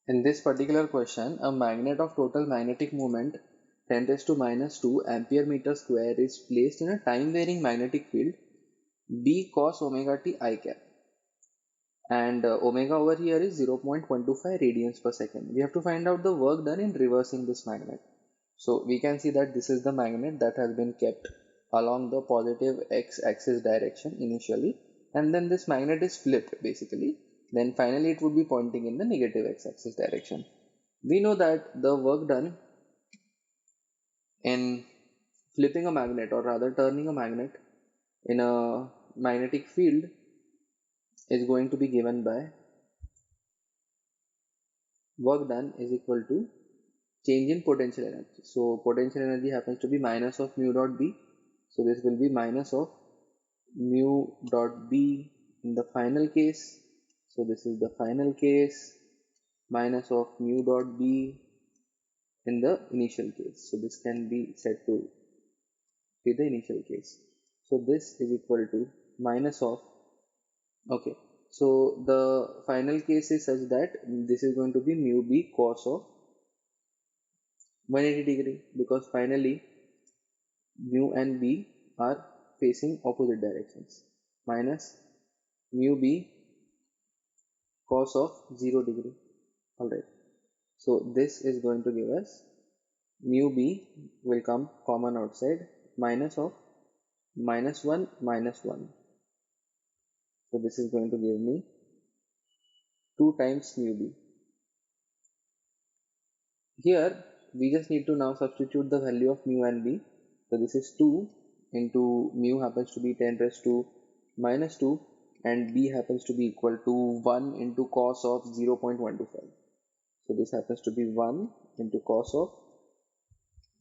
In this particular question, a magnet of total magnetic moment 10 raised to minus 2 ampere meter square is placed in a time varying magnetic field B cos omega t I cap, and omega over here is 0.125 radians per second. We have to find out the work done in reversing this magnet. So we can see that this is the magnet that has been kept along the positive x-axis direction initially, and then this magnet is flipped basically. Then finally it would be pointing in the negative x-axis direction. We know that the work done in flipping a magnet, or rather turning a magnet in a magnetic field, is going to be given by work done is equal to change in potential energy. So potential energy happens to be minus of mu dot B. So this will be minus of mu dot B in the final case. So this is the final case, minus of mu dot B in the initial case. So this can be said to be the initial case. So this is equal to minus of, okay, so the final case is such that this is going to be mu B cos of 180 degree, because finally mu and B are facing opposite directions, minus mu B cos of 0 degree. Alright, so this is going to give us mu B will come common outside, minus of minus 1 minus 1. So this is going to give me 2 times mu B. Here we just need to now substitute the value of mu and B. So this is 2 into mu happens to be 10 raised to minus 2, and B happens to be equal to 1 into cos of 0.125. So this happens to be 1 into cos of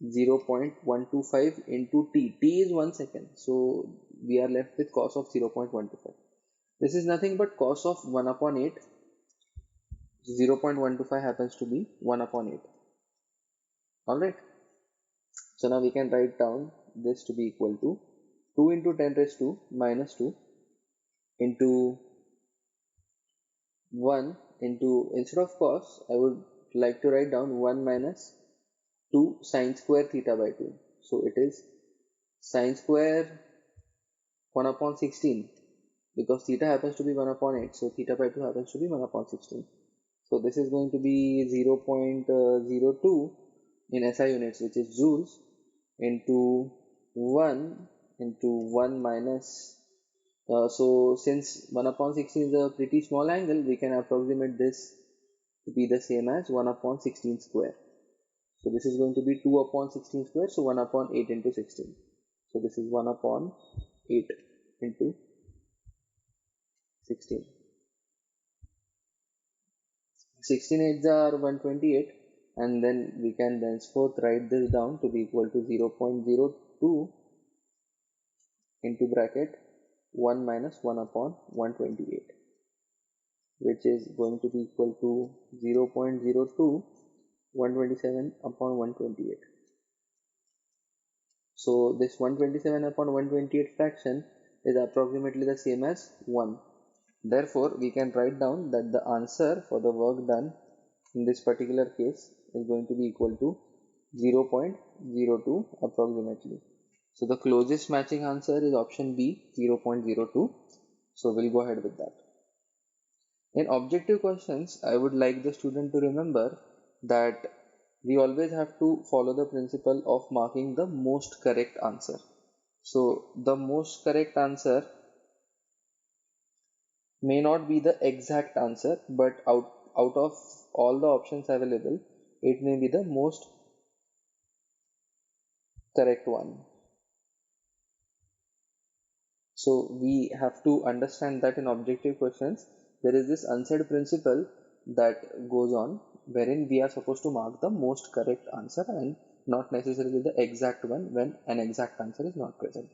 0.125 into t. T is 1 second. So we are left with cos of 0.125. This is nothing but cos of 1 upon 8. 0.125 happens to be 1 upon 8. Alright. So now we can write down this to be equal to 2 into 10 raised to minus 2 into 1 into, instead of cos, I would like to write down 1 minus 2 sine square theta by 2. So it is sine square 1 upon 16, because theta happens to be 1 upon 8. So theta by 2 happens to be 1 upon 16. So this is going to be 0.02 in SI units, which is joules, into 1 into 1 minus, so since 1 upon 16 is a pretty small angle, we can approximate this to be the same as 1 upon 16 square. So this is going to be 2 upon 16 square, so 1 upon 8 into 16. So this is 1 upon 8 into 16. 16 8s are 128, and then we can thenceforth write this down to be equal to 0.02 into bracket 1 minus 1 upon 128, which is going to be equal to 0.02 127 upon 128. So this 127 upon 128 fraction is approximately the same as 1. Therefore, we can write down that the answer for the work done in this particular case is going to be equal to 0.02 approximately. So the closest matching answer is option B, 0.02. So we'll go ahead with that. In objective questions, I would like the student to remember that we always have to follow the principle of marking the most correct answer. So the most correct answer may not be the exact answer, but out of all the options available, it may be the most correct one. So we have to understand that in objective questions, there is this unsaid principle that goes on, wherein we are supposed to mark the most correct answer and not necessarily the exact one when an exact answer is not present.